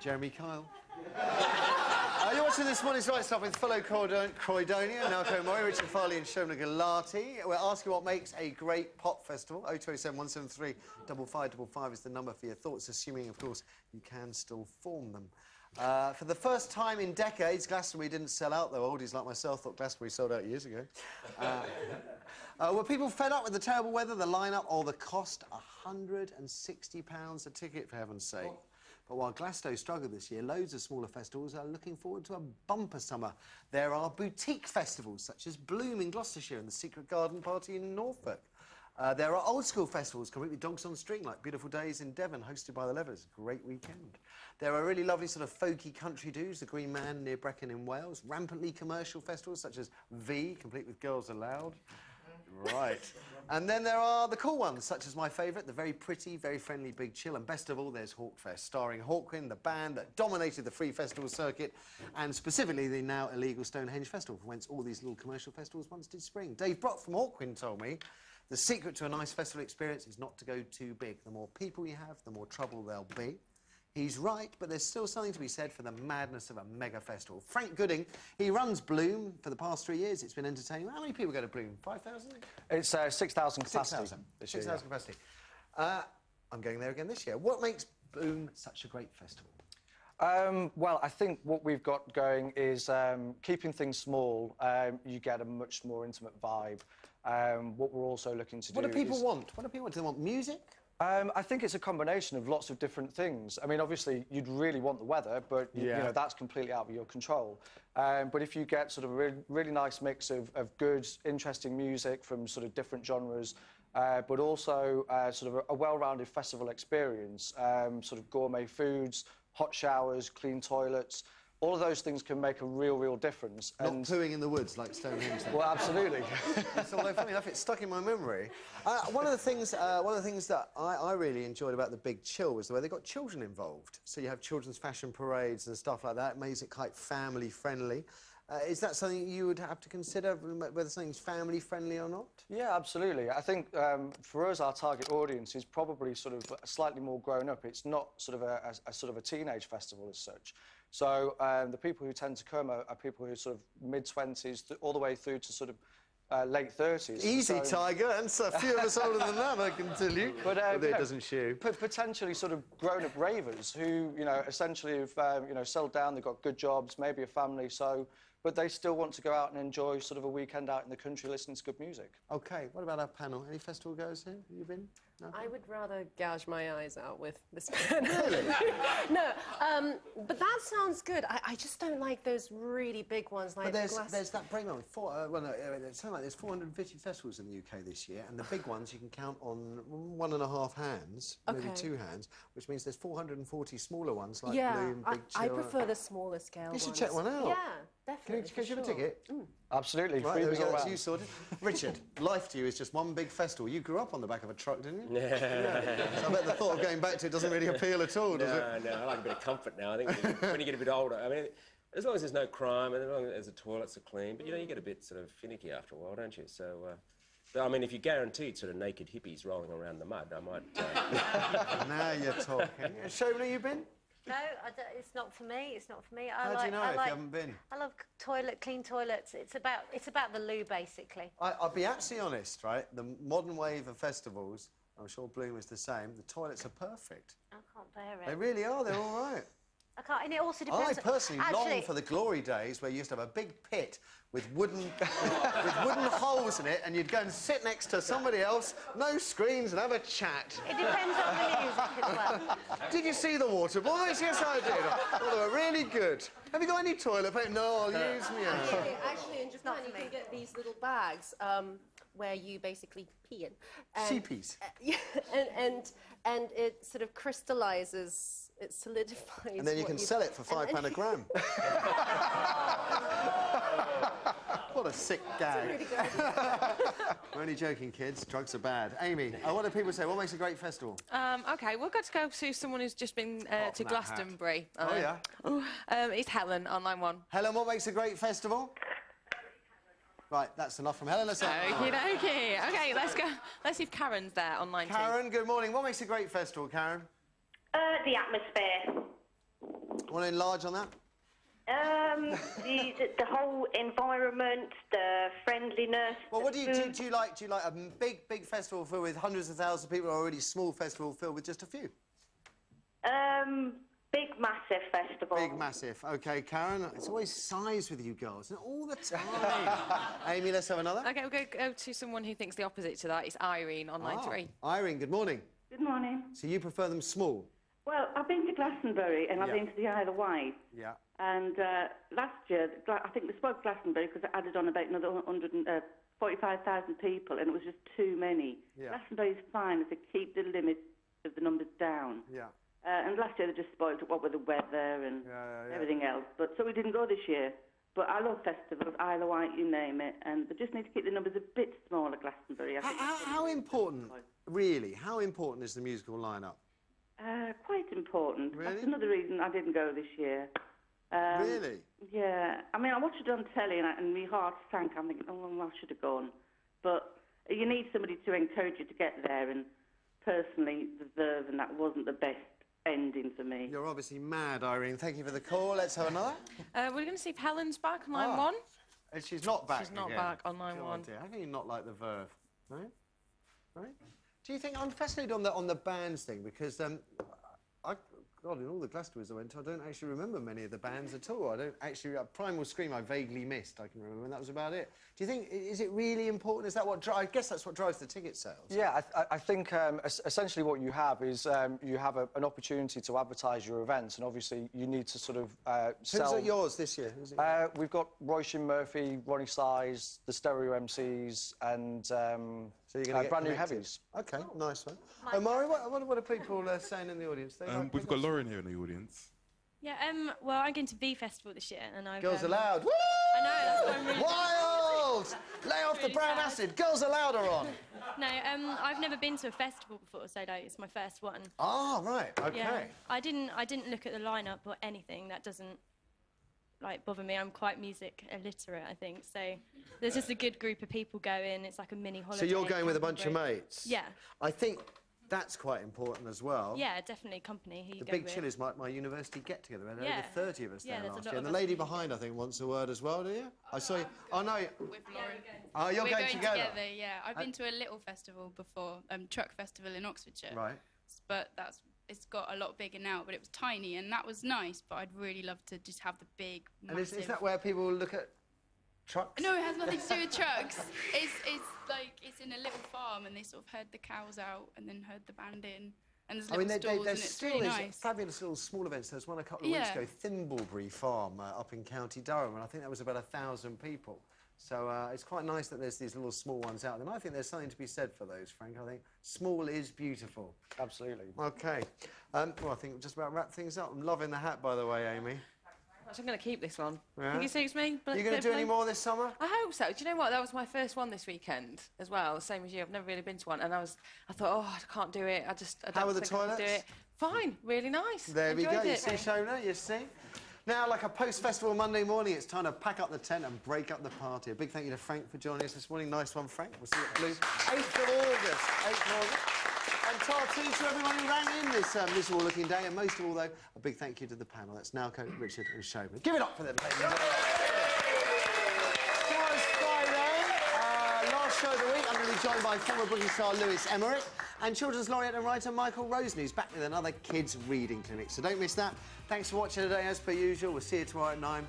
Jeremy Kyle. You're watching This Morning's Right Stuff with fellow Croydonian, Nalco Mori, Richard Farley and Shona Galati. We're asking what makes a great pop festival. 0207 173 5555 is the number for your thoughts, assuming, of course, you can still form them. For the first time in decades, Glastonbury didn't sell out, though. Oldies like myself thought Glastonbury sold out years ago. Were people fed up with the terrible weather, the line-up, or the cost? £160 a ticket, for heaven's sake. Oh. But while Glasgow struggled this year, loads of smaller festivals are looking forward to a bumper summer. There are boutique festivals, such as Bloom in Gloucestershire and the Secret Garden Party in Norfolk. There are old-school festivals, complete with dogs on string, like Beautiful Days in Devon, hosted by the Levers. Great weekend. There are really lovely sort of folky country do's, the Green Man near Brecon in Wales. Rampantly commercial festivals, such as V, complete with Girls Aloud. Right. And then there are the cool ones, such as my favourite, the very pretty, very friendly Big Chill. And best of all, there's Hawkfest, starring Hawkwind, the band that dominated the free festival circuit, and specifically the now illegal Stonehenge Festival, from whence all these little commercial festivals once did spring. Dave Brock from Hawkwind told me the secret to a nice festival experience is not to go too big. The more people you have, the more trouble there'll be. He's right, but there's still something to be said for the madness of a mega festival. Frank Gooding, he runs Bloom for the past 3 years. It's been entertaining. How many people go to Bloom? 5,000? It's 6,000 capacity. 6,000 capacity. I'm going there again this year. What makes Bloom such a great festival? Well, I think what we've got going is keeping things small. You get a much more intimate vibe. What we're also looking to do. What do people want? What do people want? Do they want music? I think it's a combination of lots of different things. I mean, obviously, you'd really want the weather, but you know that's completely out of your control. But if you get sort of a really nice mix of good, interesting music from sort of different genres, but also sort of a well-rounded festival experience, sort of gourmet foods, hot showers, clean toilets. All of those things can make a real difference. Not pooing in the woods like Stonehenge. Well, absolutely. So, although funny enough, it's stuck in my memory. One of the things that I really enjoyed about the Big Chill was the way they got children involved. So you have children's fashion parades and stuff like that. It makes it quite family-friendly. Is that something you would have to consider, whether something's family-friendly or not? Yeah, absolutely. I think for us, our target audience is probably sort of slightly more grown up. It's not sort of a sort of a teenage festival as such. So the people who tend to come are people who are sort of mid-20s all the way through to sort of late 30s. Easy, so... Tiger, and so a few of us older than that, I can tell you. But it doesn't shoe. Potentially sort of grown-up ravers who, you know, essentially have, you know, settled down, they've got good jobs, maybe a family, so... But they still want to go out and enjoy sort of a weekend out in the country listening to good music. OK, what about our panel? Any festival goers here? Have you been? No? I would rather gouge my eyes out with this panel. Really? No, but that sounds good. I just don't like those really big ones like but there's that breakdown. It's something like there's 450 festivals in the UK this year, and the big ones you can count on 1.5 hands, maybe 2 hands, which means there's 440 smaller ones like Bloom, Big Chill. I prefer the smaller scale ones. You should check one out. Yeah, definitely. Can you have a ticket? Absolutely. Right, there we go. That's you sorted. Richard, life to you is just one big festival. You grew up on the back of a truck, didn't you? Yeah. So I bet the thought of going back to it doesn't really appeal at all, does it? No, I like a bit of comfort now. I think when you get a bit older, I mean, as long as there's no crime and as long as the toilets are clean, but, you know, you get a bit sort of finicky after a while, don't you? So, but, I mean, if you're guaranteed sort of naked hippies rolling around the mud, I might... Now you're talking. Shona, you been? No, it's not for me. It's not for me. How do you know if you haven't been? I love clean toilets. It's about the loo, basically. I'll be absolutely honest, right? The modern wave of festivals, I'm sure Bloom is the same, the toilets are perfect. I can't bear it. They really are, they're all right. I can't, and it also depends... I personally long for the glory days where you used to have a big pit with wooden holes in it, and you'd go and sit next to somebody else, no screens, and have a chat. It depends on the music as well. Did you see the water boys? Yes, I did. Well, they were really good. Have you got any toilet paper? No, I'll use me. Actually, in Japan, you can get these little bags where you basically pee in. Sheepies. And it sort of crystallises, it solidifies. And then you can sell it for £5 a gram. What a sick gag. Really good. We're only joking, kids. Drugs are bad. Amy, what do people say? What makes a great festival? OK, we've got to go to someone who's just been to Glastonbury. Oh, yeah? It's Helen on line 1. Helen, what makes a great festival? Right, that's enough from Helen. OK, let's go. Let's see if Karen's there on line 2. Karen, good morning. What makes a great festival, Karen? The atmosphere. Want to enlarge on that? The whole environment, the friendliness. Well, what do you like? Do you like a big festival filled with hundreds of thousands of people, or a really small festival filled with just a few? Big, massive festival. Big, massive. OK, Karen, it's always size with you girls, and all the time. Amy, let's have another. OK, we'll go to someone who thinks the opposite to that. It's Irene on line 3. Irene, good morning. Good morning. So you prefer them small? Well, I've been to Glastonbury and I've been to the Isle of Wight. Yeah. And last year, I think they spoke Glastonbury because it added on about another 145,000 people, and it was just too many. Yeah. Glastonbury's fine if they keep the limit of the numbers down. Yeah. And last year they just spoiled it, what with the weather and everything else. But so we didn't go this year. But I love festivals, Isle of Wight, you name it, and they just need to keep the numbers a bit smaller, Glastonbury. How important, really, how important is the musical lineup? Quite important. Really? That's another reason I didn't go this year. Really? Yeah. I mean, I watched it on telly and my heart sank. I'm thinking, oh, I should have gone. But you need somebody to encourage you to get there, and personally, the Verve, and that wasn't the best ending for me. You're obviously mad, Irene. Thank you for the call. Let's have another. We're going to see if Helen's back on line 1. And she's not back She's not again. back on line 1. Dear. How can you not like the Verve? Right? Right? Do you think... I'm fascinated on the bands thing, because... God, in all the Glastonburys I went to, I don't actually remember many of the bands at all. I don't actually... Primal Scream I vaguely missed, I can remember, and that was about it. Do you think... Is it really important? Is that what... I guess that's what drives the ticket sales. Yeah, I think essentially what you have is you have an opportunity to advertise your events, and obviously you need to sort of sell... Who's at yours this year? We've got Roisin Murphy, Ronnie Size, the Stereo MCs, and so you're gonna get brand new connected. heavies. OK, nice one. Omari, what are people saying in the audience? We've got Lauren here in the audience. Yeah, well, I'm going to V Festival this year, and I've... Girls Aloud. Woo! I know, that's what I'm really... Wild! Lay off the brown acid. Girls Aloud are on. No, I've never been to a festival before, so like, it's my first one. Ah, right, OK. Yeah, I didn't look at the lineup or anything. That doesn't, like, bother me. I'm quite music illiterate, I think, so there's just a good group of people going. It's like a mini holiday. So you're going with a bunch of mates? Yeah. I think that's quite important as well. Yeah, definitely company who you The go Big with. Chill is my university get-together. There were Yeah. over 30 of us Yeah, there there's a last lot year. of And the us lady people. behind, I think, wants a word as well, do you? I saw you. Oh, no. With Lauren. Oh, you're We're going together? Yeah. I've been to a little festival before, Truck Festival in Oxfordshire. Right. But it's got a lot bigger now, but it was tiny, and that was nice, but I'd really love to just have the big, massive... And is that where people look at trucks? No, it has nothing to do with trucks. It's in a little farm, and they sort of herd the cows out and then herd the band in. And there's little stalls, and it's really nice. Fabulous little small events. There was one a couple of weeks ago, Thimblebury Farm up in County Durham, and I think that was about 1,000 people. So it's quite nice that there's these little small ones out there. And I think there's something to be said for those, Frank. I think small is beautiful. Absolutely. OK. Well, I think we'll just about wrap things up. I'm loving the hat, by the way, Amy. I'm going to keep this one. Yeah? Think it suits me? Are you going to do any more this summer? I hope so. Do you know what? That was my first one this weekend as well, same as you. I've never really been to one, and I thought, oh, I can't do it. I How were the think I can toilets? do it. Fine, really nice. There we go. Enjoyed You it. see, Shona, you see? Now, like a post-festival Monday morning, it's time to pack up the tent and break up the party. A big thank you to Frank for joining us this morning. Nice one, Frank. We'll see you at Blue. 8th of August. 8th of August. And ta-to to everyone who rang in this miserable-looking day. And most of all, though, a big thank you to the panel. That's Nalco, Richard and Shobin. Give it up for them, ladies and gentlemen. Tomorrow's Friday. Last show of the week, I'm going to be joined by former British star Lewis Emmerich and children's laureate and writer Michael Rosen, who's back with another kids' reading clinic. So don't miss that. Thanks for watching today, as per usual. We'll see you tomorrow at 9.